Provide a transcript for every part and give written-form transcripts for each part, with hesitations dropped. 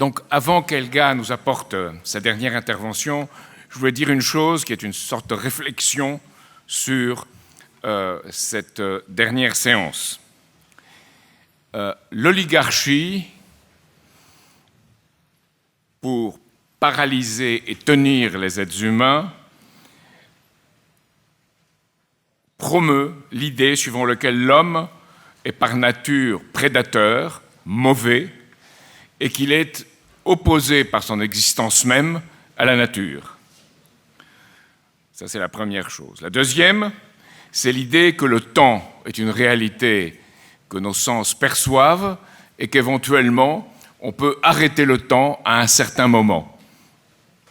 Donc, avant qu'Helga nous apporte sa dernière intervention, je voulais dire une chose qui est une sorte de réflexion sur cette dernière séance. L'oligarchie, pour paralyser et tenir les êtres humains, promeut l'idée suivant laquelle l'homme est par nature prédateur, mauvais, et qu'il est opposé par son existence même à la nature. Ça, c'est la première chose. La deuxième, c'est l'idée que le temps est une réalité que nos sens perçoivent et qu'éventuellement, on peut arrêter le temps à un certain moment.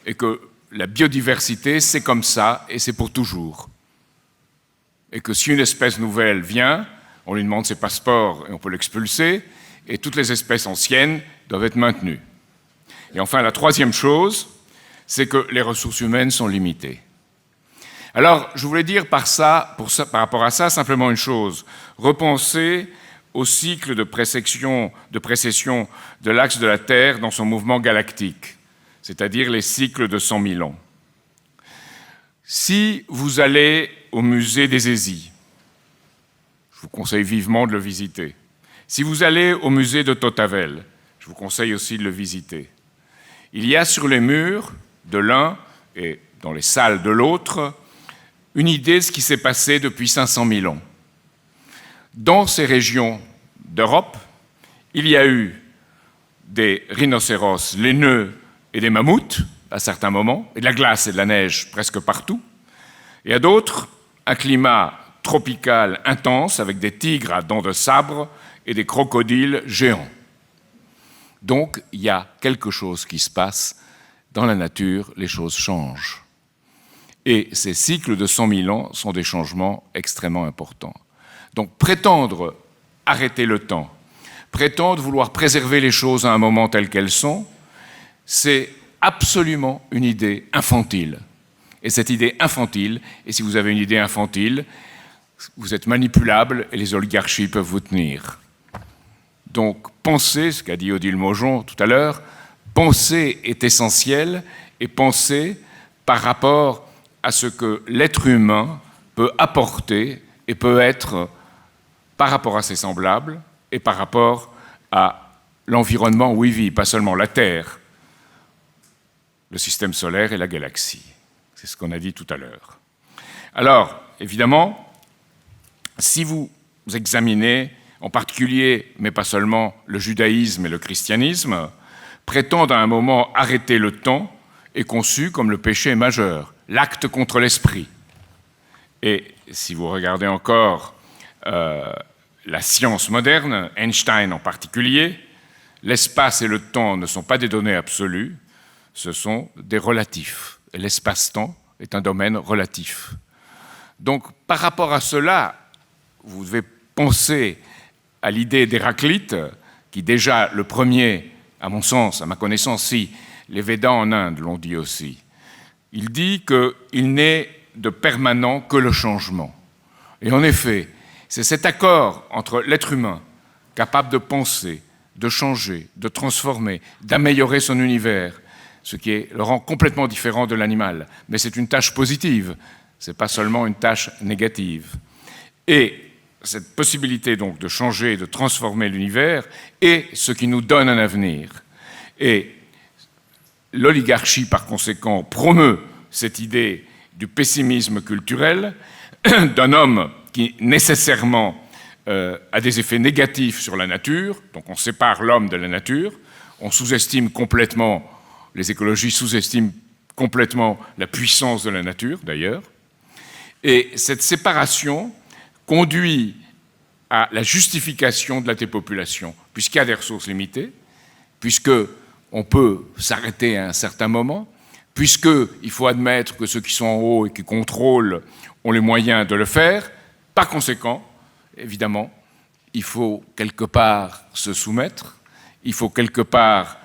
Et que la biodiversité, c'est comme ça et c'est pour toujours. Et que si une espèce nouvelle vient, on lui demande ses passeports et on peut l'expulser, et toutes les espèces anciennes doivent être maintenues. Et enfin, la troisième chose, c'est que les ressources humaines sont limitées. Alors, je voulais dire par rapport à ça, simplement une chose. Repenser au cycle de précession de l'axe de la Terre dans son mouvement galactique, c'est-à-dire les cycles de 100 000 ans. Si vous allez au musée des Hésies, je vous conseille vivement de le visiter. Si vous allez au musée de Totavel, je vous conseille aussi de le visiter. Il y a sur les murs de l'un et dans les salles de l'autre une idée de ce qui s'est passé depuis 500 000 ans. Dans ces régions d'Europe, il y a eu des rhinocéros laineux et des mammouths à certains moments, et de la glace et de la neige presque partout. Et à d'autres, un climat tropical intense avec des tigres à dents de sabre et des crocodiles géants. Donc, il y a quelque chose qui se passe dans la nature, les choses changent. Et ces cycles de 100 000 ans sont des changements extrêmement importants. Donc, prétendre arrêter le temps, prétendre vouloir préserver les choses à un moment tel qu'elles sont, c'est absolument une idée infantile. Et cette idée infantile, et si vous avez une idée infantile, vous êtes manipulable et les oligarchies peuvent vous tenir. Donc, penser, ce qu'a dit Odile Maujon tout à l'heure, penser est essentiel, et penser par rapport à ce que l'être humain peut apporter et peut être par rapport à ses semblables et par rapport à l'environnement où il vit, pas seulement la Terre, le système solaire et la galaxie. C'est ce qu'on a dit tout à l'heure. Alors, évidemment, si vous examinez, en particulier, mais pas seulement, le judaïsme et le christianisme, prétendre à un moment arrêter le temps est conçu comme le péché majeur, l'acte contre l'esprit. Et si vous regardez encore la science moderne, Einstein en particulier, l'espace et le temps ne sont pas des données absolues, ce sont des relatifs. Et l'espace-temps est un domaine relatif. Donc, par rapport à cela, vous devez penser à l'idée d'Héraclite, qui déjà, le premier, à mon sens, à ma connaissance, si les Védas en Inde l'ont dit aussi, il dit qu'il n'est de permanent que le changement. Et en effet, c'est cet accord entre l'être humain, capable de penser, de changer, de transformer, d'améliorer son univers, ce qui le rend complètement différent de l'animal. Mais c'est une tâche positive, ce n'est pas seulement une tâche négative. Et cette possibilité donc de changer, de transformer l'univers est ce qui nous donne un avenir. Et l'oligarchie, par conséquent, promeut cette idée du pessimisme culturel d'un homme qui nécessairement a des effets négatifs sur la nature, donc on sépare l'homme de la nature, on sous-estime complètement, les écologistes sous-estiment complètement la puissance de la nature, d'ailleurs, et cette séparation conduit à la justification de la dépopulation, puisqu'il y a des ressources limitées, puisqu'on peut s'arrêter à un certain moment, puisqu'il faut admettre que ceux qui sont en haut et qui contrôlent ont les moyens de le faire. Par conséquent, évidemment, il faut quelque part se soumettre, il faut quelque part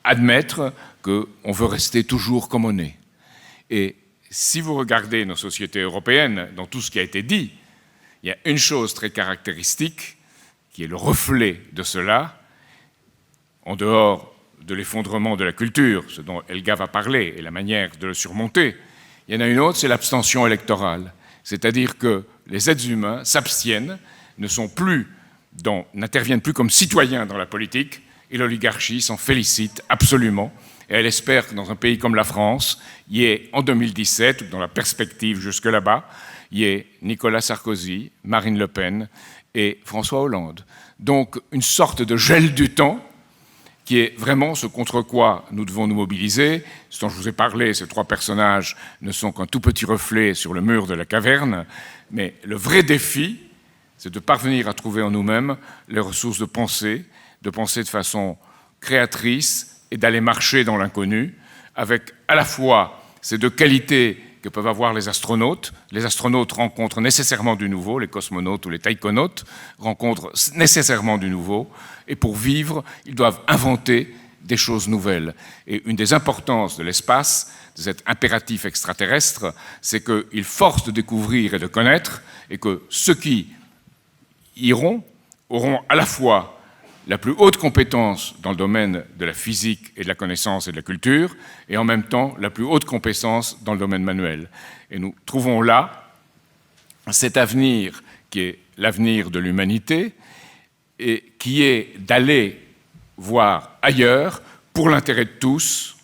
admettre qu'on veut rester toujours comme on est. Et si vous regardez nos sociétés européennes, dans tout ce qui a été dit, il y a une chose très caractéristique qui est le reflet de cela, en dehors de l'effondrement de la culture, ce dont Helga va parler, et la manière de le surmonter. Il y en a une autre, c'est l'abstention électorale. C'est-à-dire que les êtres humains s'abstiennent, n'interviennent plus comme citoyens dans la politique, et l'oligarchie s'en félicite absolument. Et elle espère que dans un pays comme la France, il y ait en 2017, dans la perspective jusque là-bas, il y ait Nicolas Sarkozy, Marine Le Pen et François Hollande. Donc une sorte de gel du temps qui est vraiment ce contre quoi nous devons nous mobiliser. Ce dont je vous ai parlé, ces trois personnages ne sont qu'un tout petit reflet sur le mur de la caverne, mais le vrai défi, c'est de parvenir à trouver en nous-mêmes les ressources de penser de façon créatrice et d'aller marcher dans l'inconnu, avec à la fois ces deux qualités que peuvent avoir les astronautes. Les astronautes rencontrent nécessairement du nouveau, les cosmonautes ou les taïkonautes rencontrent nécessairement du nouveau, et pour vivre, ils doivent inventer des choses nouvelles. Et une des importances de l'espace, de cet impératif extraterrestre, c'est qu'il force de découvrir et de connaître, et que ceux qui iront auront à la fois la plus haute compétence dans le domaine de la physique et de la connaissance et de la culture, et en même temps la plus haute compétence dans le domaine manuel. Et nous trouvons là cet avenir qui est l'avenir de l'humanité, et qui est d'aller voir ailleurs pour l'intérêt de tous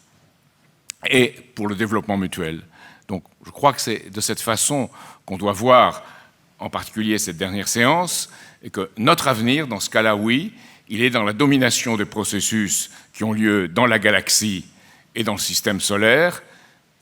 et pour le développement mutuel. Donc je crois que c'est de cette façon qu'on doit voir en particulier cette dernière séance, et que notre avenir, dans ce cas-là, oui, il est dans la domination des processus qui ont lieu dans la galaxie et dans le système solaire,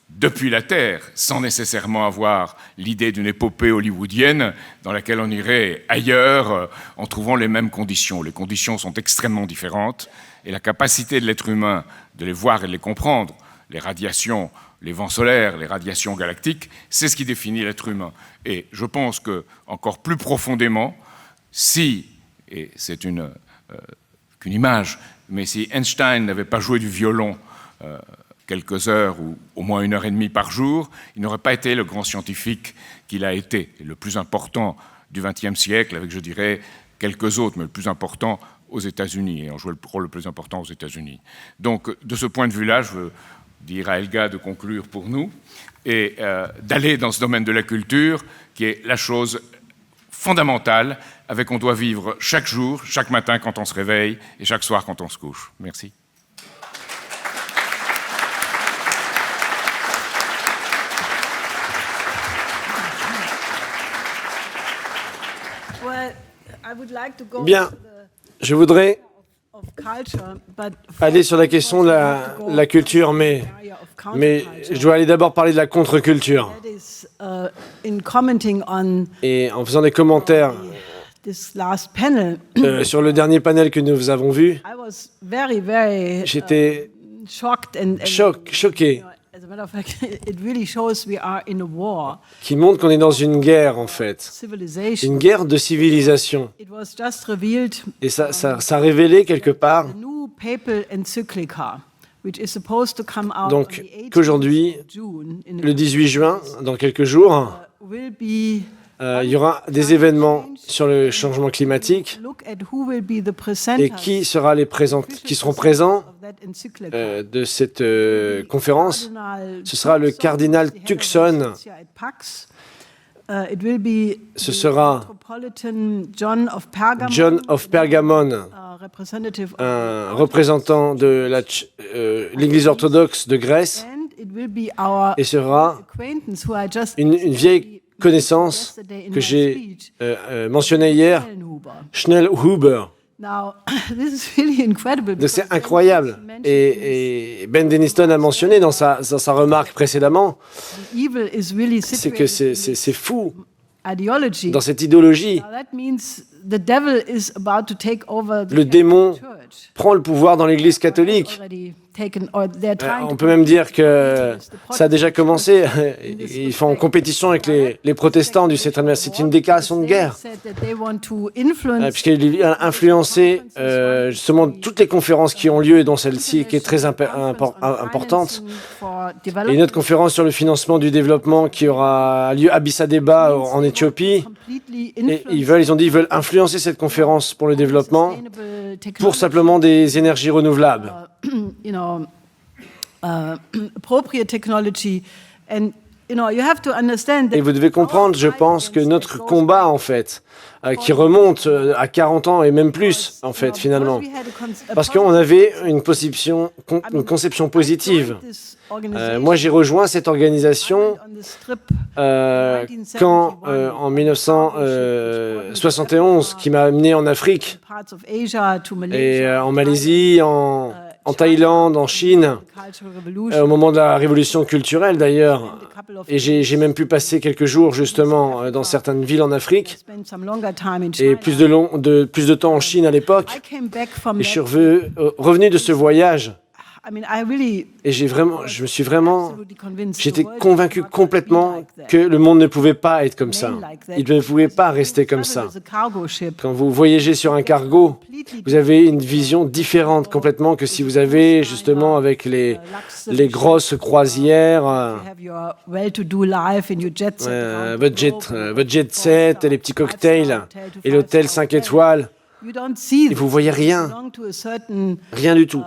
depuis la Terre, sans nécessairement avoir l'idée d'une épopée hollywoodienne dans laquelle on irait ailleurs en trouvant les mêmes conditions. Les conditions sont extrêmement différentes, et la capacité de l'être humain de les voir et de les comprendre, les radiations, les vents solaires, les radiations galactiques, c'est ce qui définit l'être humain. Et je pense que, encore plus profondément, si, et c'est qu'une image, mais si Einstein n'avait pas joué du violon quelques heures ou au moins 1h30 par jour, il n'aurait pas été le grand scientifique qu'il a été, et le plus important du XXe siècle, avec, je dirais, quelques autres, mais le plus important aux États-Unis, et on jouait le rôle le plus important aux États-Unis. Donc, de ce point de vue-là, je veux dire à Helga de conclure pour nous, et d'aller dans ce domaine de la culture, qui est la chose fondamentale, avec on doit vivre chaque jour, chaque matin quand on se réveille, et chaque soir quand on se couche. Merci. Bien, je voudrais aller sur la question de la culture, mais je dois aller d'abord parler de la contre-culture. Et en faisant des commentaires sur le dernier panel que nous avons vu, j'étais choqué, qui montre qu'on est dans une guerre, en fait, une guerre de civilisation. Et ça a révélé quelque part donc qu'aujourd'hui, le 18 juin, dans quelques jours, il y aura des événements sur le changement climatique, et qui seront présents de cette conférence. Ce sera le cardinal Tucson, ce sera John of Pergamon, un représentant de l'Église orthodoxe de Grèce, et sera une vieille connaissance que j'ai mentionnée hier, Schnellhuber. C'est incroyable. Et Ben Denniston a mentionné dans sa remarque précédemment, c'est que c'est fou dans cette idéologie. Le démon prend le pouvoir dans l'Église catholique. On peut même dire que ça a déjà commencé. Ils font en compétition avec les protestants du 7e siècle. C'est une déclaration de guerre. Puisqu'il a influencé justement toutes les conférences qui ont lieu, dont celle-ci qui est très importante. Et une autre conférence sur le financement du développement qui aura lieu à Addis Abeba en Éthiopie. Et ils ont dit qu'ils veulent influencer cette conférence pour le développement pour simplement des énergies renouvelables. Et vous devez comprendre, je pense, que notre combat, en fait, qui remonte à 40 ans et même plus, en fait, finalement, parce qu'on avait une conception positive. Moi, j'ai rejoint cette organisation quand, en 1971, qui m'a amené en Afrique, et en Malaisie, en Thaïlande, en Chine, au moment de la révolution culturelle d'ailleurs. Et j'ai même pu passer quelques jours justement dans certaines villes en Afrique et plus de temps en Chine à l'époque. Et je suis revenu de ce voyage. Et j'étais convaincu complètement que le monde ne pouvait pas être comme ça. Il ne pouvait pas rester comme ça. Quand vous voyagez sur un cargo, vous avez une vision différente complètement que si vous avez justement avec les grosses croisières, votre jet set, les petits cocktails et l'hôtel 5 étoiles. Et vous voyez rien du tout.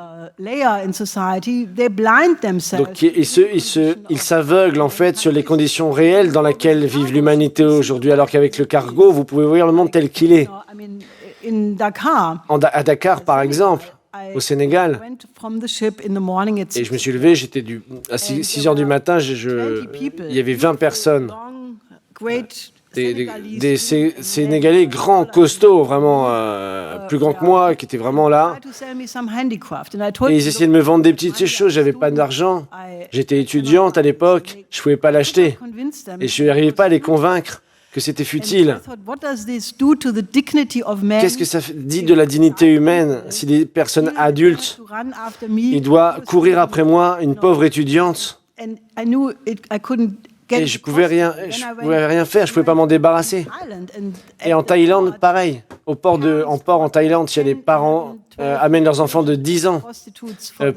Donc, ils s'aveuglent en fait sur les conditions réelles dans lesquelles vit l'humanité aujourd'hui, alors qu'avec le cargo, vous pouvez voir le monde tel qu'il est. À Dakar, par exemple, au Sénégal, et je me suis levé, j'étais à 6 heures du matin, il y avait 20 personnes. Des Sénégalais grands, costauds, vraiment plus grands que moi, qui étaient vraiment là. Et ils essayaient de me vendre des petites choses, j'avais pas d'argent. J'étais étudiante à l'époque, je pouvais pas l'acheter. Et je n'arrivais pas à les convaincre que c'était futile. Qu'est-ce que ça dit de la dignité humaine si des personnes adultes, ils doivent courir après moi, une pauvre étudiante? Et je pouvais rien faire, je pouvais pas m'en débarrasser. Et en Thaïlande, pareil. En port en Thaïlande, il y a des parents amènent leurs enfants de 10 ans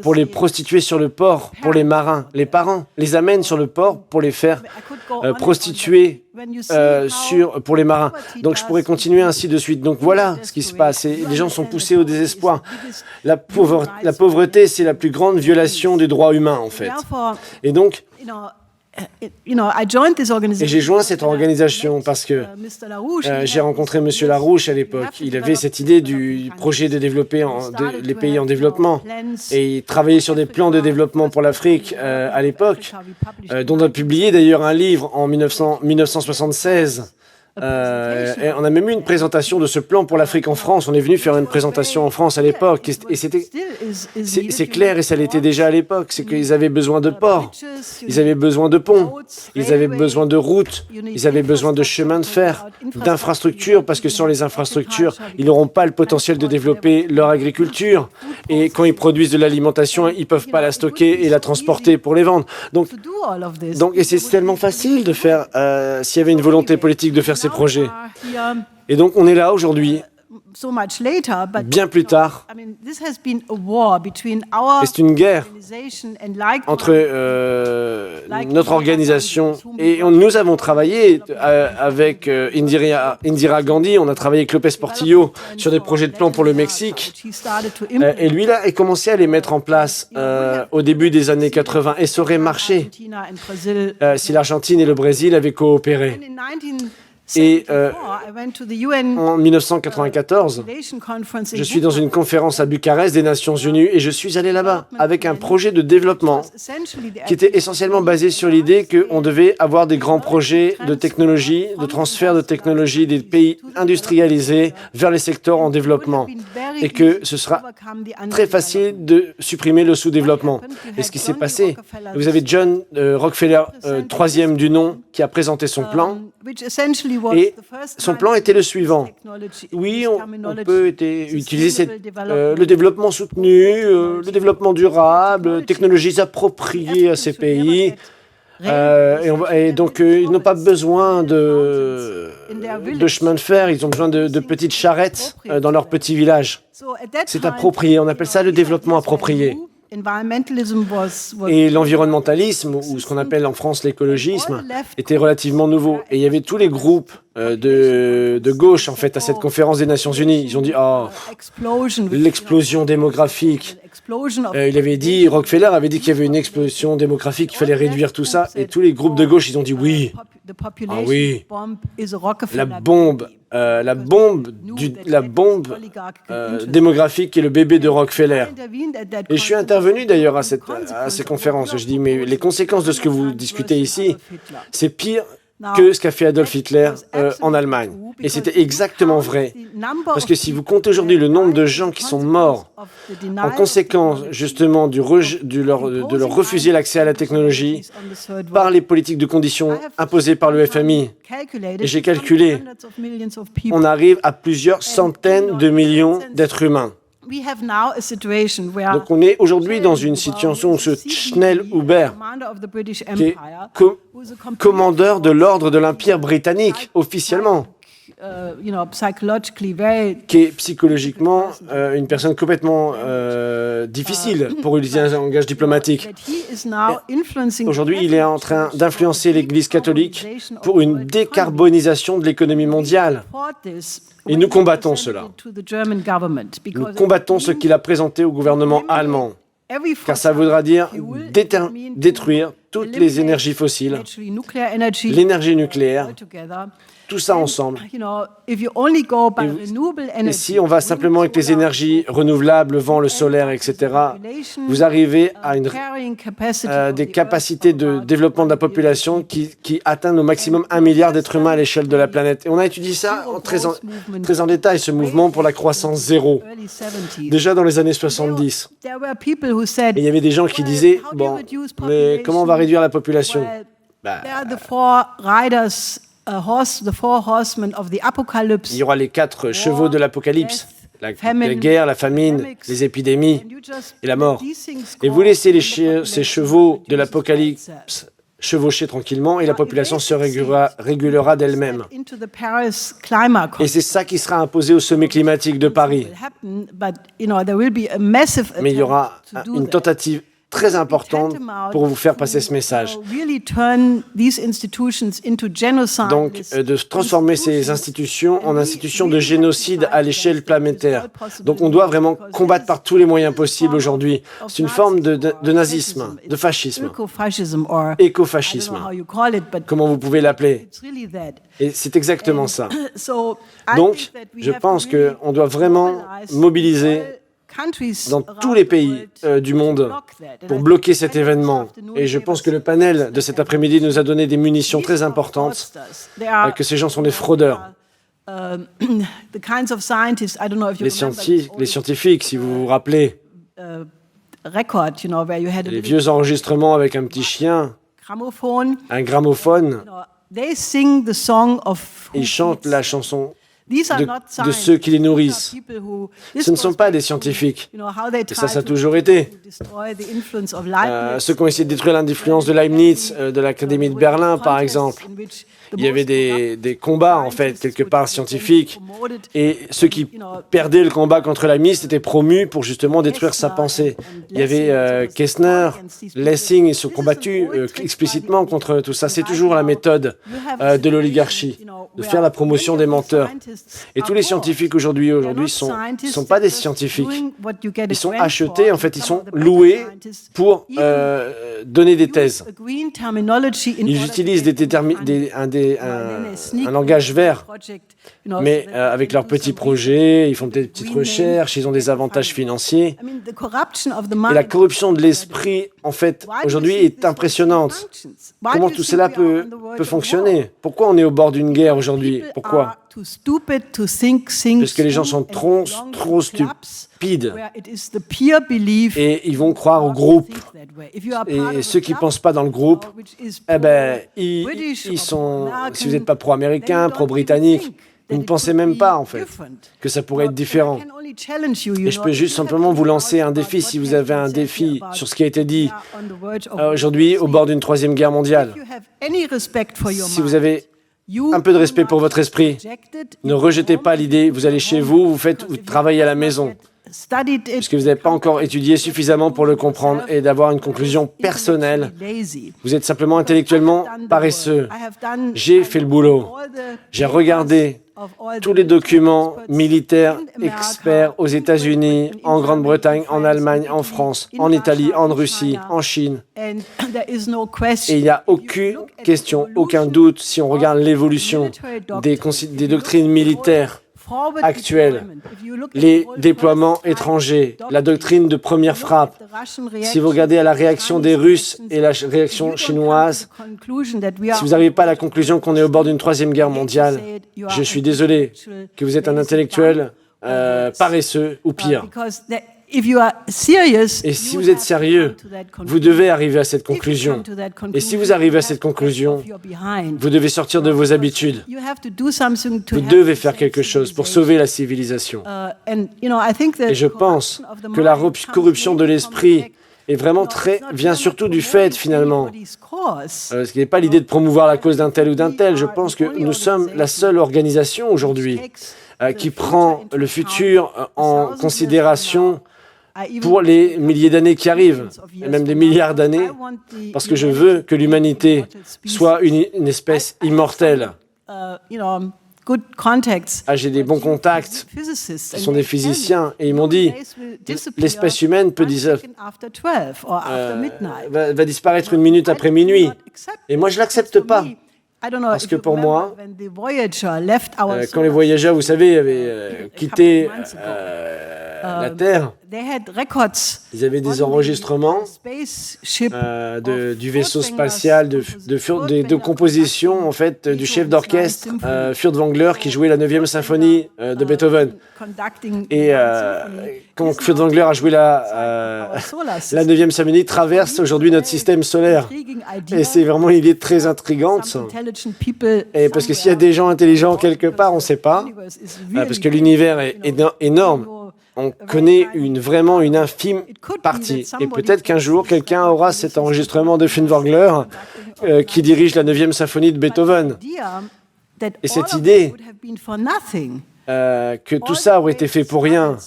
pour les prostituer sur le port, pour les marins. Les parents les amènent sur le port pour les faire prostituer pour les marins. Donc je pourrais continuer ainsi de suite. Donc voilà ce qui se passe. Et les gens sont poussés au désespoir. La pauvreté, c'est la plus grande violation des droits humains, en fait. Et donc, et j'ai joint cette organisation parce que j'ai rencontré M. Larouche à l'époque. Il avait cette idée du projet de développer les pays en développement et il travaillait sur des plans de développement pour l'Afrique à l'époque, dont on a publié d'ailleurs un livre en 1976. Et on a même eu une présentation de ce plan pour l'Afrique en France. On est venu faire une présentation en France à l'époque. Et c'est clair, et ça l'était déjà à l'époque, c'est qu'ils avaient besoin de ports, ils avaient besoin de ponts, ils avaient besoin de routes, ils avaient besoin de chemins de fer, d'infrastructures, parce que sans les infrastructures, ils n'auront pas le potentiel de développer leur agriculture. Et quand ils produisent de l'alimentation, ils ne peuvent pas la stocker et la transporter pour les vendre. Et c'est tellement facile de faire, s'il y avait une volonté politique de faire ces projets. Et donc, on est là aujourd'hui, bien plus tard. Et c'est une guerre entre notre organisation et nous avons travaillé avec Indira Gandhi, on a travaillé avec Lopez Portillo sur des projets de plan pour le Mexique. Et lui, là, a commencé à les mettre en place au début des années 80 et ça aurait marché si l'Argentine et le Brésil avaient coopéré. Et en 1994, je suis dans une conférence à Bucarest des Nations Unies et je suis allé là-bas avec un projet de développement qui était essentiellement basé sur l'idée qu'on devait avoir des grands projets de technologie, de transfert de technologie des pays industrialisés vers les secteurs en développement et que ce sera très facile de supprimer le sous-développement. Et ce qui s'est passé, vous avez John Rockefeller, troisième du nom, qui a présenté son plan. Et son plan était le suivant. Oui, on peut utiliser le développement soutenu, le développement durable, technologies appropriées à ces pays. Et donc, ils n'ont pas besoin de chemin de fer, ils ont besoin de petites charrettes dans leur petit village. C'est approprié, on appelle ça le développement approprié. Et l'environnementalisme, ou ce qu'on appelle en France l'écologisme, était relativement nouveau. Et il y avait tous les groupes de gauche, en fait, à cette conférence des Nations Unies. Ils ont dit « Oh, l'explosion démographique ». Il avait dit, Rockefeller avait dit qu'il y avait une explosion démographique, qu'il fallait réduire tout ça. Et tous les groupes de gauche, ils ont dit « Oui, ah oui, la bombe démographique est le bébé de Rockefeller. » Et je suis intervenu d'ailleurs à ces conférences. Je dis « Mais les conséquences de ce que vous discutez ici, c'est pire que ce qu'a fait Adolf Hitler en Allemagne. » Et c'était exactement vrai. Parce que si vous comptez aujourd'hui le nombre de gens qui sont morts en conséquence justement de leur refuser l'accès à la technologie par les politiques de conditions imposées par le FMI, et j'ai calculé, on arrive à plusieurs centaines de millions d'êtres humains. Donc on est aujourd'hui dans une situation où ce Schnell Huber, qui est commandeur de l'ordre de l'Empire britannique, officiellement, qui est psychologiquement une personne complètement difficile pour utiliser un langage diplomatique. Aujourd'hui, il est en train d'influencer l'Église catholique pour une décarbonisation de l'économie mondiale. Et nous combattons cela. Nous combattons ce qu'il a présenté au gouvernement allemand, car ça voudra dire détruire toutes les énergies fossiles, l'énergie nucléaire, tout ça ensemble. Et si on va simplement avec les énergies renouvelables, le vent, le solaire, etc., vous arrivez à des capacités de développement de la population qui atteignent au maximum 1 milliard d'êtres humains à l'échelle de la planète. Et on a étudié ça très en détail, ce mouvement pour la croissance zéro, déjà dans les années 70. Et il y avait des gens qui disaient, bon, mais comment on va réduire la population? Il y aura les 4 chevaux de l'Apocalypse, la guerre, la famine, les épidémies et la mort. Et vous laissez ces chevaux de l'Apocalypse chevaucher tranquillement et la population se régulera d'elle-même. Et c'est ça qui sera imposé au sommet climatique de Paris. Mais il y aura une tentative très importante pour vous faire passer ce message. Donc, de transformer ces institutions en institutions de génocide à l'échelle planétaire. Donc, on doit vraiment combattre par tous les moyens possibles aujourd'hui. C'est une forme de nazisme, de fascisme, écofascisme, comment vous pouvez l'appeler. Et c'est exactement ça. Donc, je pense qu'on doit vraiment mobiliser dans tous les pays du monde pour bloquer cet événement. Et je pense que le panel de cet après-midi nous a donné des munitions très importantes, que ces gens sont des fraudeurs. Les scientifiques, si vous vous rappelez, les vieux enregistrements avec un petit chien, un gramophone, ils chantent la chanson de ceux qui les nourrissent. Ce ne sont pas des scientifiques. Et ça a toujours été. Ceux qui ont essayé de détruire l'influence de Leibniz, de l'Académie de Berlin, par exemple. Il y avait des combats, en fait, quelque part scientifiques. Et ceux qui perdaient le combat contre Leibniz étaient promus pour justement détruire sa pensée. Il y avait Kessner, Lessing, ils sont combattus explicitement contre tout ça. C'est toujours la méthode de l'oligarchie, de faire la promotion des menteurs. Et tous les scientifiques aujourd'hui sont pas des scientifiques. Ils sont achetés, en fait, ils sont loués pour donner des thèses. Ils utilisent un langage vert, mais avec leurs petits projets, ils font des petites recherches, ils ont des avantages financiers. Et la corruption de l'esprit, en fait, aujourd'hui, est impressionnante. Comment tout cela peut fonctionner? Pourquoi on est au bord d'une guerre aujourd'hui? Pourquoi? Parce que les gens sont trop stupides et ils vont croire au groupe. Et ceux qui ne pensent pas dans le groupe, eh ben, ils sont, si vous n'êtes pas pro-américain, pro-britannique, vous ne pensez même pas, en fait, que ça pourrait être différent. Et je peux juste simplement vous lancer un défi, si vous avez un défi sur ce qui a été dit aujourd'hui au bord d'une 3e guerre mondiale. Si vous avez un peu de respect pour votre esprit, ne rejetez pas l'idée, vous allez chez vous, vous travaillez à la maison. puisque vous n'avez pas encore étudié suffisamment pour le comprendre et d'avoir une conclusion personnelle. Vous êtes simplement intellectuellement paresseux. J'ai fait le boulot. J'ai regardé tous les documents militaires experts aux États-Unis, en Grande-Bretagne, en Allemagne, en France, en Italie, en Russie, en Chine. Et il n'y a aucune question, aucun doute si on regarde l'évolution des doctrines militaires actuelles, les déploiements étrangers, la doctrine de première frappe. Si vous regardez à la réaction des Russes et la réaction chinoise, si vous n'arrivez pas à la conclusion qu'on est au bord d'une troisième guerre mondiale, je suis désolé que vous êtes un intellectuel paresseux ou pire. Et si vous êtes sérieux, vous devez arriver à cette conclusion. Et si vous arrivez à cette conclusion, vous devez sortir de vos habitudes. Vous devez faire quelque chose pour sauver la civilisation. Et je pense que la corruption de l'esprit est vraiment vient surtout du fait, finalement, ce qui n'est pas l'idée de promouvoir la cause d'un tel ou d'un tel. Je pense que nous sommes la seule organisation aujourd'hui qui prend le futur en considération pour les milliers d'années qui arrivent, et même des milliards d'années, parce que je veux que l'humanité soit une espèce immortelle. J'ai des bons contacts, ce sont des physiciens, et ils m'ont dit l'espèce humaine peut va disparaître une minute après minuit. Et moi, je ne l'accepte pas. Parce que pour moi, quand les voyageurs, vous savez, avaient quitté la Terre, ils avaient des enregistrements du vaisseau spatial, de composition en fait, du chef d'orchestre Furtwängler qui jouait la 9e symphonie de Beethoven. Et quand Furtwängler a joué la 9e symphonie, traverse aujourd'hui notre système solaire. Et c'est vraiment une idée très intrigante. Et parce que s'il y a des gens intelligents quelque part, on ne sait pas. Parce que l'univers est énorme. On connaît vraiment une infime partie. Et peut-être qu'un jour, quelqu'un aura cet enregistrement de Furtwängler qui dirige la 9e symphonie de Beethoven. Et cette idée que tout ça aurait été fait pour rien,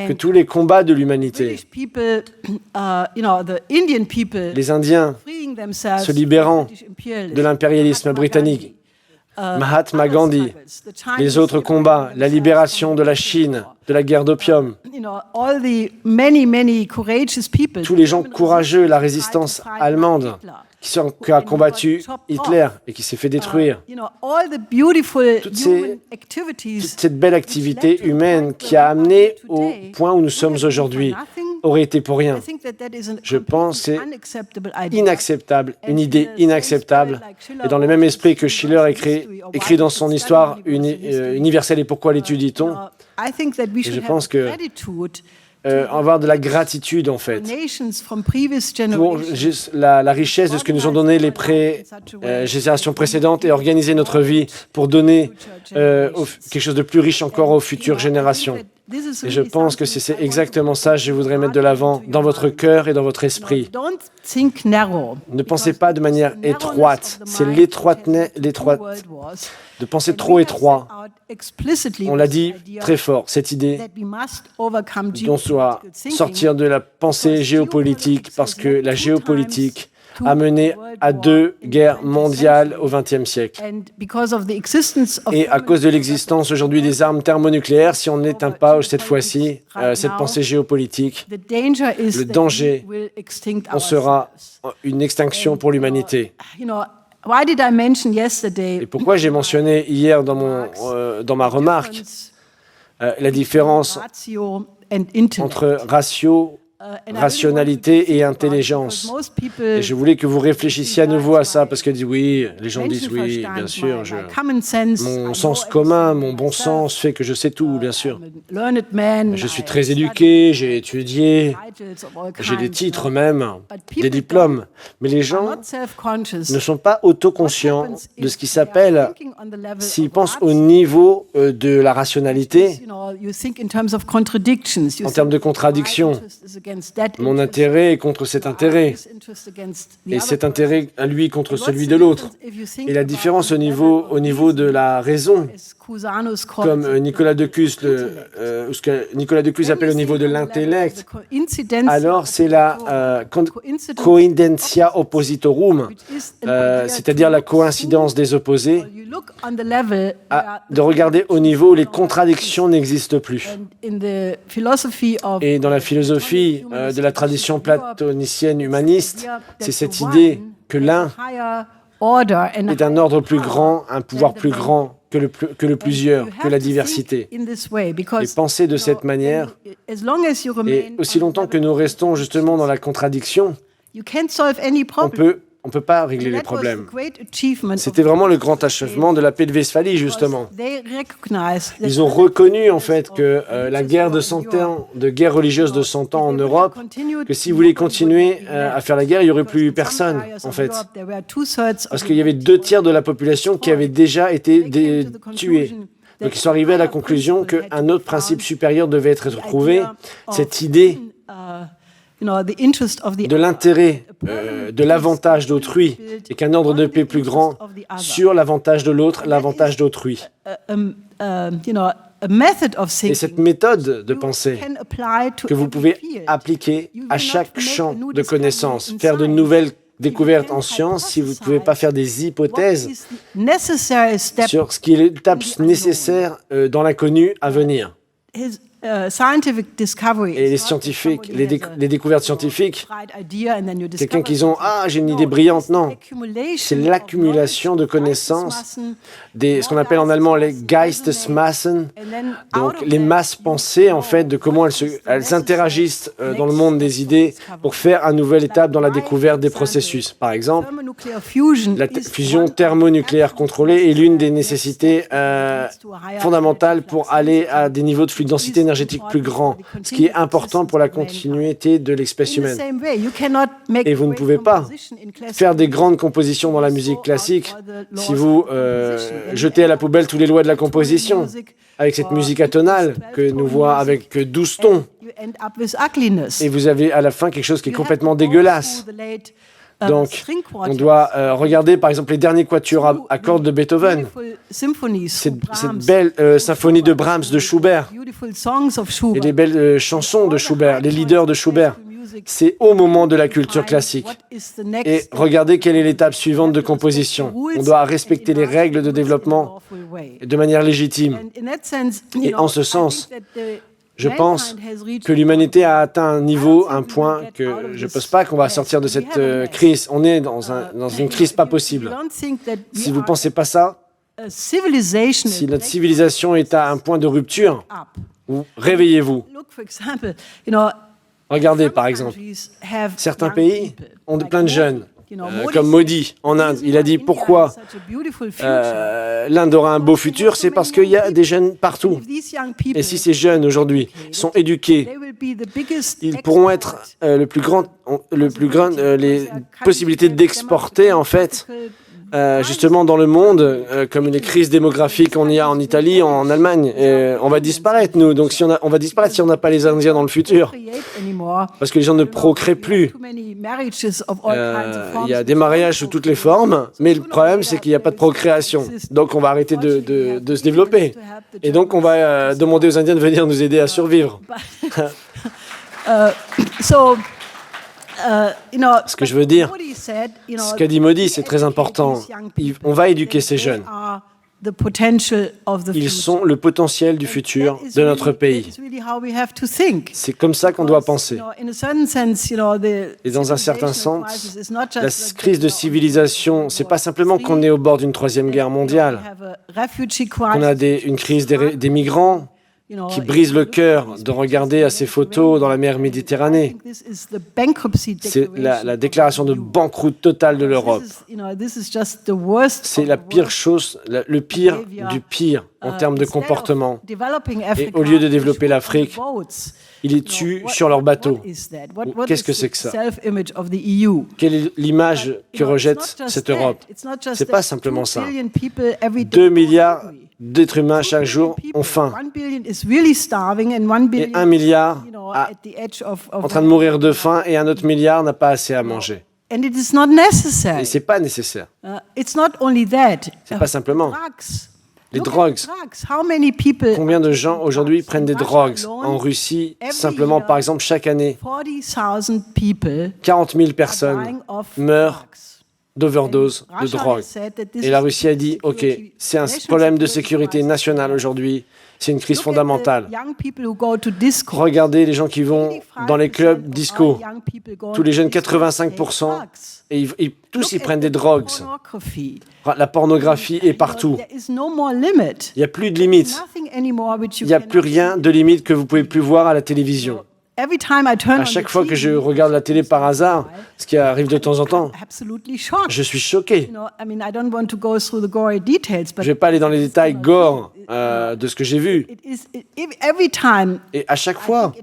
que tous les combats de l'humanité, les Indiens se libérant de l'impérialisme britannique, Mahatma Gandhi, les autres combats, la libération de la Chine, de la guerre d'opium, tous les gens courageux, la résistance allemande qui a combattu Hitler et qui s'est fait détruire, toute cette belle activité humaine qui a amené au point où nous sommes aujourd'hui aurait été pour rien. Je pense que c'est inacceptable, une idée inacceptable. Et dans le même esprit que Schiller écrit dans son histoire universelle et pourquoi l'étudie-t-on, je pense que avoir de la gratitude en fait pour la richesse de ce que nous ont donné les générations précédentes et organiser notre vie pour donner quelque chose de plus riche encore aux futures générations. Et je pense que c'est exactement ça que je voudrais mettre de l'avant dans votre cœur et dans votre esprit. Ne pensez pas de manière étroite. C'est l'étroite, de penser trop étroit. On l'a dit très fort, cette idée qu'on doit sortir de la pensée géopolitique parce que la géopolitique a mené à 2 guerres mondiales au XXe siècle. Et à cause de l'existence aujourd'hui des armes thermonucléaires, si on n'éteint pas cette fois-ci cette pensée géopolitique, le danger, on sera une extinction pour l'humanité. Et pourquoi j'ai mentionné hier dans ma remarque la différence entre rationalité et intelligence. Et je voulais que vous réfléchissiez à nouveau à ça, parce que oui, les gens disent oui, bien sûr, mon sens commun, mon bon sens fait que je sais tout, bien sûr. Je suis très éduqué, j'ai étudié, j'ai des titres même, des diplômes. Mais les gens ne sont pas autoconscients de ce qui s'appelle, s'ils pensent au niveau de la rationalité, en termes de contradiction. Mon intérêt est contre cet intérêt, et cet intérêt à lui contre celui de l'autre. Et la différence au niveau de la raison comme Nicolas de Cus, ce que Nicolas de Cus appelle au niveau de l'intellect, alors c'est la coincidentia oppositorum, c'est-à-dire la coïncidence des opposés, de regarder au niveau où les contradictions n'existent plus. Et dans la philosophie de la tradition platonicienne humaniste, c'est cette idée que l'un est un ordre plus grand, un pouvoir plus grand que le plusieurs, que la diversité. Et penser de cette manière, et aussi longtemps que nous restons justement dans la contradiction, on ne peut pas régler les problèmes. C'était vraiment le grand achèvement de la paix de Westphalie, justement. Ils ont reconnu, en fait, que la guerre de 100 ans, de guerre religieuse de 100 ans en Europe, que si vous voulez continuer à faire la guerre, il n'y aurait plus personne, en fait. Parce qu'il y avait 2 tiers de la population qui avaient déjà été tués. Donc ils sont arrivés à la conclusion qu'un autre principe supérieur devait être trouvé, cette idée de l'intérêt, de l'avantage d'autrui, et qu'un ordre de paix plus grand sur l'avantage de l'autre, l'avantage d'autrui. Et cette méthode de pensée que vous pouvez appliquer à chaque champ de connaissances, faire de nouvelles découvertes en science, si vous ne pouvez pas faire des hypothèses sur ce qui est l'étape nécessaire dans l'inconnu à venir. Et les scientifiques, les découvertes scientifiques, quelqu'un qui ont « Ah, j'ai une idée brillante », non. C'est l'accumulation de connaissances, ce qu'on appelle en allemand les Geistesmassen, donc les masses pensées, en fait, de comment elles interagissent dans le monde des idées pour faire une nouvelle étape dans la découverte des processus. Par exemple, la fusion thermonucléaire contrôlée est l'une des nécessités fondamentales pour aller à des niveaux de fluide densité énergétique plus grands, ce qui est important pour la continuité de l'espèce humaine. Et vous ne pouvez pas faire des grandes compositions dans la musique classique si vous jetez à la poubelle toutes les lois de la composition, avec cette musique atonale que nous voyons avec 12 tons. Et vous avez à la fin quelque chose qui est complètement dégueulasse. Donc, on doit regarder par exemple les derniers quatuors à cordes de Beethoven, cette belle symphonie de Brahms, de Schubert, et les belles chansons de Schubert, les leaders de Schubert. C'est au moment de la culture classique. Et regardez quelle est l'étape suivante de composition. On doit respecter les règles de développement de manière légitime. Et en ce sens, je pense que l'humanité a atteint un point que je ne pense pas qu'on va sortir de cette crise. On est dans une crise pas possible. Si vous ne pensez pas ça, si notre civilisation est à un point de rupture, réveillez-vous. Regardez, par exemple, certains pays ont plein de jeunes, comme Modi en Inde. Il a dit pourquoi l'Inde aura un beau futur, c'est parce qu'il y a des jeunes partout. Et si ces jeunes aujourd'hui sont éduqués, ils pourront être les possibilités d'exporter en fait. Justement dans le monde, comme les crises démographiques qu'on y a en Italie, en Allemagne, on va disparaître nous. Donc on va disparaître si on n'a pas les Indiens dans le futur, parce que les gens ne procréent plus. Il y a des mariages sous toutes les formes, mais le problème c'est qu'il n'y a pas de procréation. Donc on va arrêter de se développer. Et donc on va demander aux Indiens de venir nous aider à survivre. Ce que je veux dire, ce qu'a dit Modi, c'est très important. On va éduquer ces jeunes. Ils sont le potentiel du futur de notre pays. C'est comme ça qu'on doit penser. Et dans un certain sens, la crise de civilisation, c'est pas simplement qu'on est au bord d'une 3e guerre mondiale, qu'on a une crise des migrants, qui brise le cœur de regarder à ces photos dans la mer Méditerranée. C'est la déclaration de banqueroute totale de l'Europe. C'est la pire chose, le pire du pire en termes de comportement. Et au lieu de développer l'Afrique, ils les tuent sur leurs bateaux. Qu'est-ce que c'est que ça? Quelle est l'image que rejette cette Europe? Ce n'est pas simplement ça. 2 milliards d'êtres humains chaque jour ont faim. Et 1 milliard en train de mourir de faim et un autre milliard n'a pas assez à manger. Et ce n'est pas nécessaire. Ce n'est pas simplement. Les drogues. Combien de gens aujourd'hui prennent des drogues en Russie? Simplement, par exemple, chaque année, 40 000 personnes meurent d'overdose de drogue. Et la Russie a dit, OK, c'est un problème de sécurité nationale aujourd'hui, c'est une crise fondamentale. Regardez les gens qui vont dans les clubs disco, tous les jeunes, 85%, et tous ils prennent des drogues. La pornographie est partout. Il n'y a plus de limites. Il n'y a plus rien de limite que vous ne pouvez plus voir à la télévision. À chaque fois que je regarde la télé par hasard, ce qui arrive de temps en temps, je suis choqué. Je ne vais pas aller dans les détails gore de ce que j'ai vu. Et à chaque fois,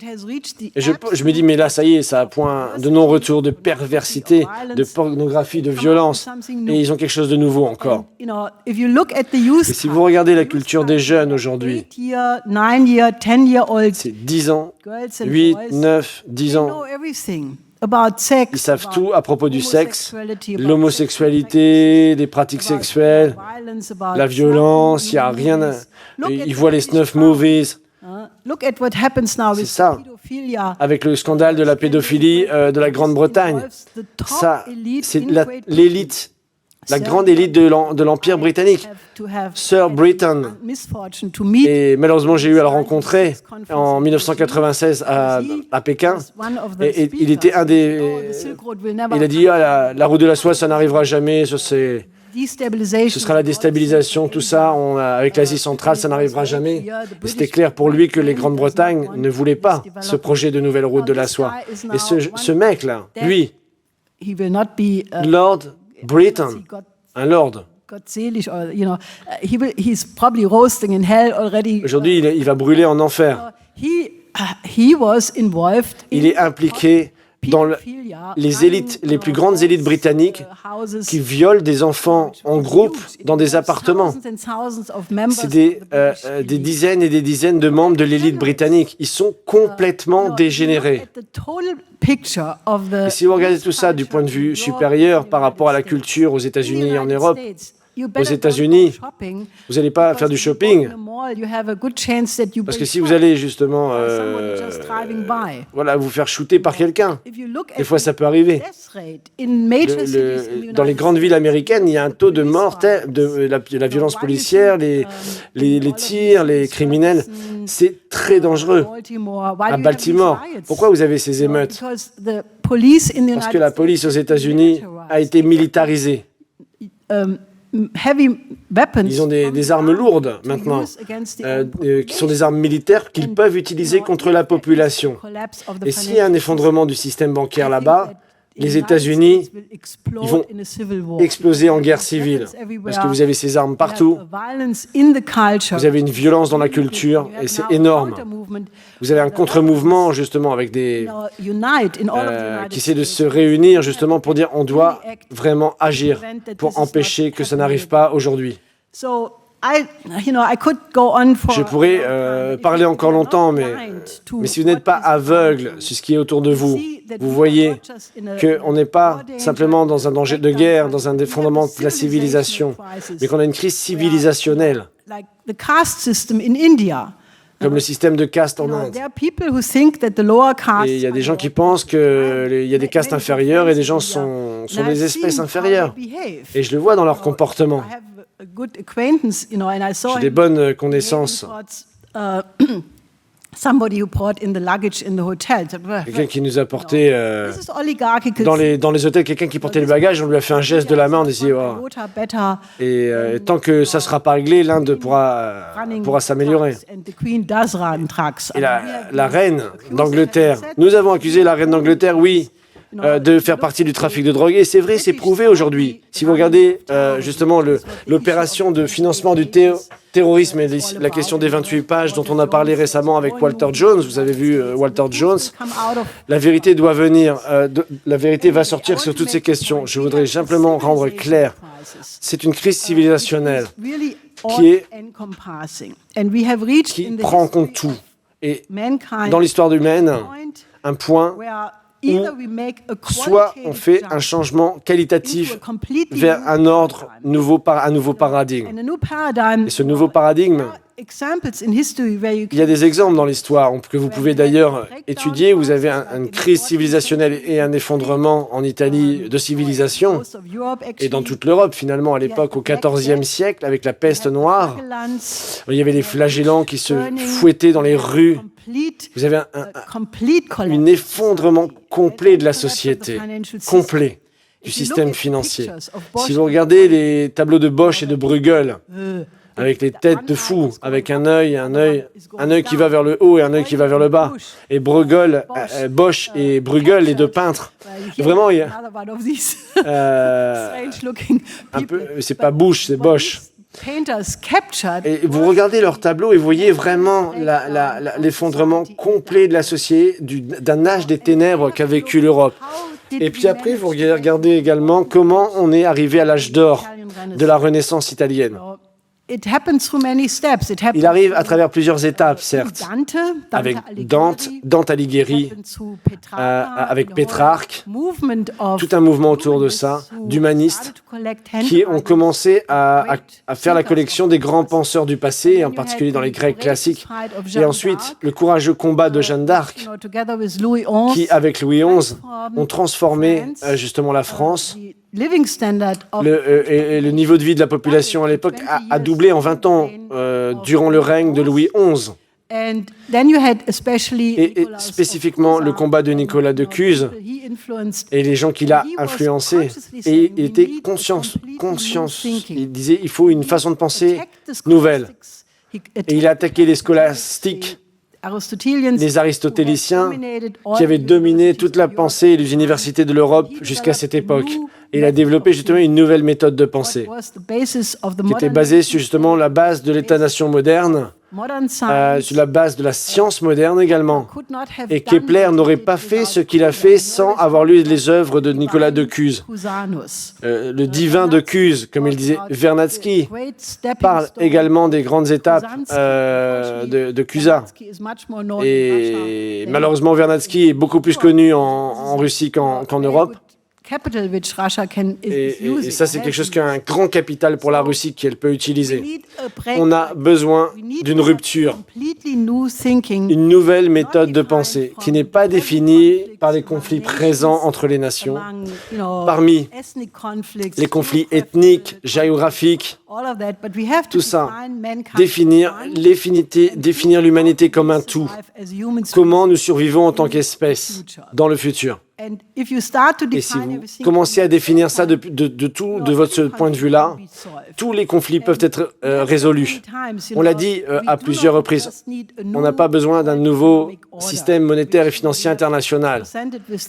je me dis, mais là, ça y est, ça a point de non-retour, de perversité, de pornographie, de violence. Et ils ont quelque chose de nouveau encore. Et si vous regardez la culture des jeunes aujourd'hui, c'est 10 ans, 8, 9, 10 ans. Ils savent tout à propos du sexe, l'homosexualité, les pratiques sexuelles, la violence, il n'y a rien. Ils voient les snuff movies. C'est ça. Avec le scandale de la pédophilie de la Grande-Bretagne. Ça, c'est l'élite. La grande élite de l'Empire britannique, Sir Britain. Et malheureusement, j'ai eu à le rencontrer en 1996 à Pékin. Et il était un des... Il a dit, la route de la soie, ça n'arrivera jamais, ce sera la déstabilisation, tout ça, avec l'Asie centrale, ça n'arrivera jamais. C'était clair pour lui que les Grandes-Bretagne ne voulaient pas ce projet de nouvelle route de la soie. Et ce mec-là, lui, Lord Britain, un lord. Aujourd'hui, il va brûler en enfer. Il est impliqué dans les élites, les plus grandes élites britanniques qui violent des enfants en groupe dans des appartements. C'est des dizaines et des dizaines de membres de l'élite britannique. Ils sont complètement dégénérés. Et si vous regardez tout ça du point de vue supérieur par rapport à la culture aux États-Unis et en Europe, aux États-Unis, vous n'allez pas faire du shopping. Parce que si vous allez justement vous faire shooter par quelqu'un, des fois ça peut arriver. Dans les grandes villes américaines, il y a un taux de mort, de la violence policière, les tirs, les criminels. C'est très dangereux. À Baltimore, pourquoi vous avez ces émeutes? Parce que la police aux États-Unis a été militarisée. Ils ont des armes lourdes maintenant, qui sont des armes militaires qu'ils peuvent utiliser contre la population. Et s'il y a un effondrement du système bancaire là-bas, les États-Unis, ils vont exploser en guerre civile, parce que vous avez ces armes partout, vous avez une violence dans la culture, et c'est énorme. Vous avez un contre-mouvement, justement, avec qui essaie de se réunir, justement, pour dire on doit vraiment agir pour empêcher que ça n'arrive pas aujourd'hui. Je pourrais parler encore longtemps, mais si vous n'êtes pas aveugle sur ce qui est autour de vous, vous voyez qu'on n'est pas simplement dans un danger de guerre, dans un effondrement de la civilisation, mais qu'on a une crise civilisationnelle, comme le système de caste en Inde. Et il y a des gens qui pensent qu'il y a des castes inférieures et des gens sont des espèces inférieures. Et je le vois dans leur comportement. J'ai des bonnes connaissances. Quelqu'un qui nous a porté dans les hôtels, quelqu'un qui portait le bagage, on lui a fait un geste de la main, on disait oh. Et tant que ça ne sera pas réglé, l'Inde pourra s'améliorer. Et la reine d'Angleterre, nous avons accusé la reine d'Angleterre, oui, de faire partie du trafic de drogue. Et c'est vrai, c'est prouvé aujourd'hui. Si vous regardez justement l'opération de financement du terrorisme et la question des 28 pages dont on a parlé récemment avec Walter Jones, vous avez vu Walter Jones, la vérité doit venir, la vérité va sortir sur toutes ces questions. Je voudrais simplement rendre clair, c'est une crise civilisationnelle qui prend en compte tout. Et dans l'histoire humaine, un point où soit on fait un changement qualitatif vers un nouveau paradigme. Et ce nouveau paradigme, il y a des exemples dans l'histoire que vous pouvez d'ailleurs étudier. Vous avez une crise civilisationnelle et un effondrement en Italie de civilisation et dans toute l'Europe finalement à l'époque au XIVe siècle avec la peste noire. Il y avait les flagellants qui se fouettaient dans les rues. Vous avez un effondrement complet de la société, complet du système financier. Si vous regardez les tableaux de Bosch et de Bruegel, avec les têtes de fous, avec un œil qui va vers le haut et un œil qui va vers le bas. Et Bruegel, Bosch et Bruegel, les deux peintres. Vraiment, il y a un peu, c'est pas Bush, c'est Bosch. Et vous regardez leurs tableaux et vous voyez vraiment l'effondrement complet de la société, d'un âge des ténèbres qu'a vécu l'Europe. Et puis après, vous regardez également comment on est arrivé à l'âge d'or de la Renaissance italienne. Il arrive à travers plusieurs étapes, certes, avec Dante Alighieri, avec Pétrarque, tout un mouvement autour de ça, d'humanistes, qui ont commencé à faire la collection des grands penseurs du passé, en particulier dans les Grecs classiques. Et ensuite, le courageux combat de Jeanne d'Arc, qui, avec Louis XI, ont transformé justement la France. Le niveau de vie de la population à l'époque a doublé en 20 ans durant le règne de Louis XI. Et spécifiquement le combat de Nicolas de Cuse et les gens qu'il a influencés. Et il était conscient. Il disait il faut une façon de penser nouvelle. Et il a attaqué les scolastiques, les aristotéliciens, qui avaient dominé toute la pensée et les universités de l'Europe jusqu'à cette époque. Et il a développé justement une nouvelle méthode de pensée, qui était basée sur justement la base de l'État-nation moderne, sur la base de la science moderne également. Et Kepler n'aurait pas fait ce qu'il a fait sans avoir lu les œuvres de Nicolas de Cuse. Le divin de Cuse, comme il disait, Vernadsky, parle également des grandes étapes de Cusa. Et malheureusement, Vernadsky est beaucoup plus connu en Russie qu'en Europe. Et ça, c'est quelque chose qui a un grand capital pour la Russie qu'elle peut utiliser. On a besoin d'une rupture, une nouvelle méthode de pensée qui n'est pas définie par les conflits présents entre les nations, parmi les conflits ethniques, géographiques, tout ça, définir l'humanité comme un tout, comment nous survivons en tant qu'espèce dans le futur. Et si vous commencez à définir ça de votre point de vue-là, tous les conflits peuvent être résolus. On l'a dit à plusieurs reprises, on n'a pas besoin d'un nouveau système monétaire et financier international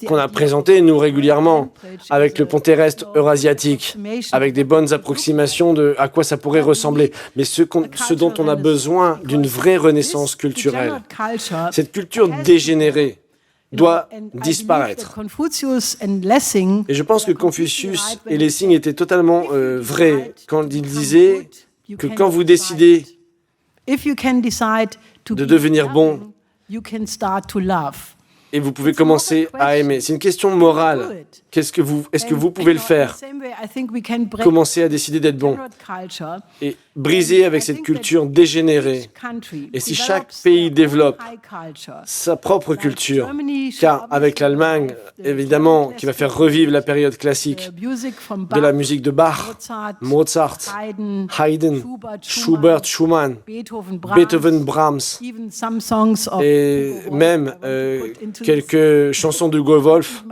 qu'on a présenté, nous, régulièrement, avec le pont terrestre eurasiatique, avec des bonnes approximations de à quoi ça pourrait ressembler. Mais ce dont on a besoin d'une vraie renaissance culturelle, cette culture dégénérée, doit disparaître. Et je pense que Confucius et Lessing étaient totalement vrais quand ils disaient que quand vous décidez de devenir bon, et vous pouvez commencer à aimer. C'est une question morale. Est-ce que vous pouvez le faire? Commencer à décider d'être bon et briser avec cette culture dégénérée. Et si chaque pays développe sa propre culture, car avec l'Allemagne, évidemment, qui va faire revivre la période classique de la musique de Bach, Mozart, Haydn, Schubert, Schumann, Beethoven, Brahms, et même quelques chansons de Hugo Wolf.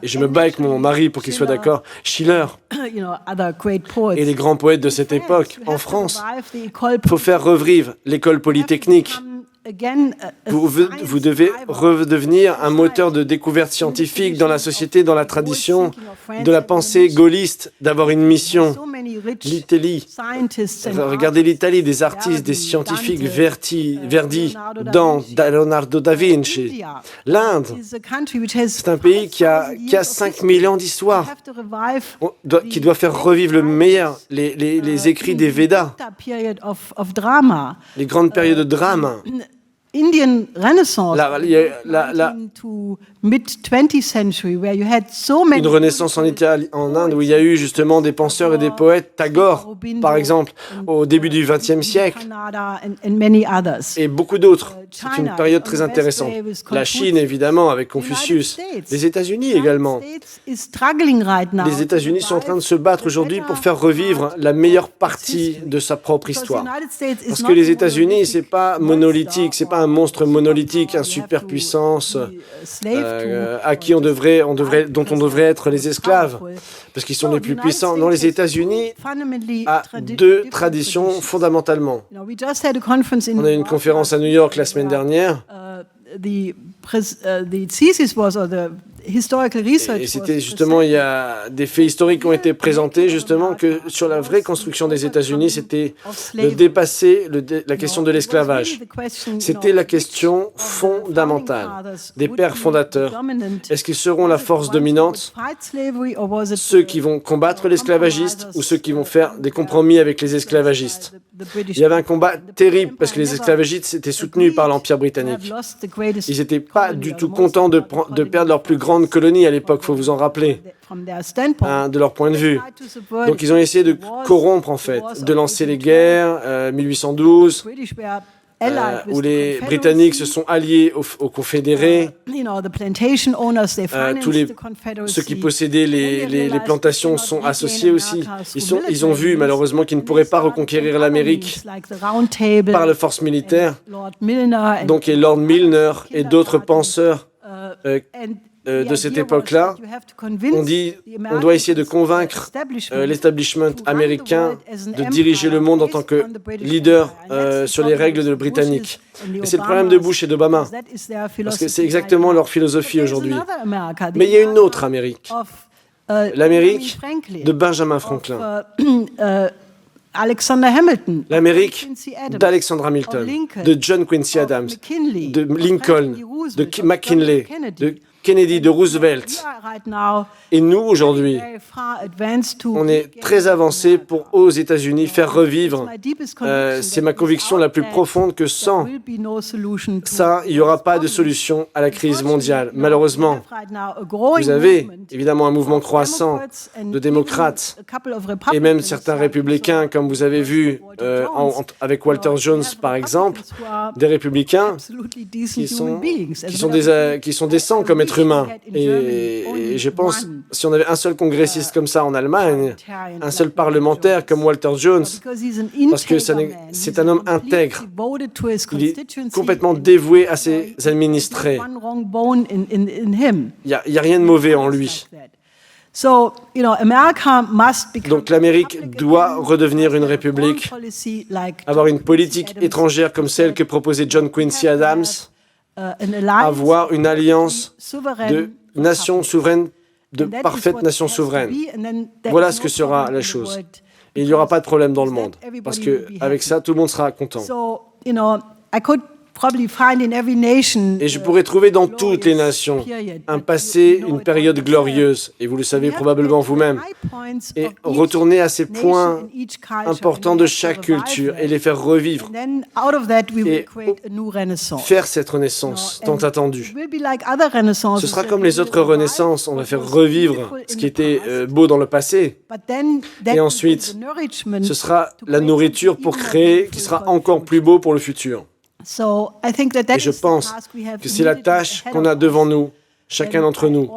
Et je me bats avec mon mari pour qu'il soit d'accord. Schiller et les grands poètes de cette époque en France. Il faut faire revivre l'école polytechnique. Vous devez redevenir un moteur de découverte scientifique dans la société, dans la tradition de la pensée gaulliste, d'avoir une mission. L'Italie, regardez l'Italie, des artistes, des scientifiques, Verdi, Dante, Leonardo da Vinci. L'Inde, c'est un pays qui a 5000 ans d'histoire, qui doit faire revivre le meilleur, les écrits des Védas, les grandes périodes de drame. Indian Renaissance, une renaissance en Inde où il y a eu justement des penseurs et des poètes, Tagore par exemple, au début du XXe siècle, et beaucoup d'autres. C'est une période très intéressante. La Chine, évidemment, avec Confucius. Les États-Unis également. Les États-Unis sont en train de se battre aujourd'hui pour faire revivre la meilleure partie de sa propre histoire. Parce que les États-Unis, c'est pas monolithique, c'est pas un monstre monolithique, une superpuissance dont on devrait être les esclaves, parce qu'ils sont les plus puissants. Non, les États-Unis ont deux traditions fondamentalement. On a eu une conférence à New York la semaine dernière. Et c'était justement, il y a des faits historiques qui ont été présentés, justement, que sur la vraie construction des États-Unis, c'était de dépasser la question de l'esclavage. C'était la question fondamentale des pères fondateurs. Est-ce qu'ils seront la force dominante, ceux qui vont combattre l'esclavagiste ou ceux qui vont faire des compromis avec les esclavagistes? Il y avait un combat terrible parce que les esclavagistes étaient soutenus par l'Empire britannique. Ils n'étaient pas du tout contents de perdre leur plus grande colonie à l'époque, il faut vous en rappeler, de leur point de vue. Donc ils ont essayé de corrompre en fait, de lancer les guerres, 1812, où les Britanniques se sont alliés aux Confédérés. Ceux qui possédaient les plantations sont associés aussi. Ils ont vu malheureusement qu'ils ne pourraient pas reconquérir l'Amérique par la force militaire. Donc et Lord Milner et d'autres penseurs de cette époque-là, on doit essayer de convaincre l'establishment américain de diriger le monde en tant que leader sur les règles de britanniques. Et c'est le problème de Bush et d'Obama, parce que c'est exactement leur philosophie aujourd'hui. Mais il y a une autre Amérique, l'Amérique de Benjamin Franklin, l'Amérique d'Alexander Hamilton, de John Quincy Adams, de Lincoln, de McKinley, de Kennedy, de Roosevelt. Et nous, aujourd'hui, on est très avancé pour, aux États-Unis, faire revivre. C'est ma conviction la plus profonde que sans ça, il n'y aura pas de solution à la crise mondiale. Malheureusement, vous avez évidemment un mouvement croissant de démocrates et même certains républicains, comme vous avez vu avec Walter Jones, par exemple, des républicains qui sont décents comme êtres humains. Et je pense, si on avait un seul congressiste comme ça en Allemagne, un seul parlementaire comme Walter Jones, parce que c'est un homme intègre, il est complètement dévoué à ses administrés. Il n'y a rien de mauvais en lui. Donc l'Amérique doit redevenir une république, avoir une politique étrangère comme celle que proposait John Quincy Adams, avoir une alliance de nations souveraines, de parfaites nations souveraines. Voilà ce que sera la chose. Et il n'y aura pas de problème dans le monde, parce qu'avec ça, tout le monde sera content. Et je pourrais trouver dans toutes les nations un passé, une période glorieuse, et vous le savez probablement vous-même, et retourner à ces points importants de chaque culture et les faire revivre, et faire cette renaissance tant attendue. Ce sera comme les autres renaissances, on va faire revivre ce qui était beau dans le passé, et ensuite, ce sera la nourriture pour créer qui sera encore plus beau pour le futur. Et je pense que c'est la tâche qu'on a devant nous, chacun d'entre nous.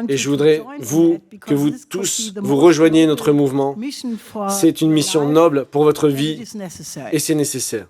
Et je voudrais que vous tous, vous rejoigniez notre mouvement. C'est une mission noble pour votre vie et c'est nécessaire.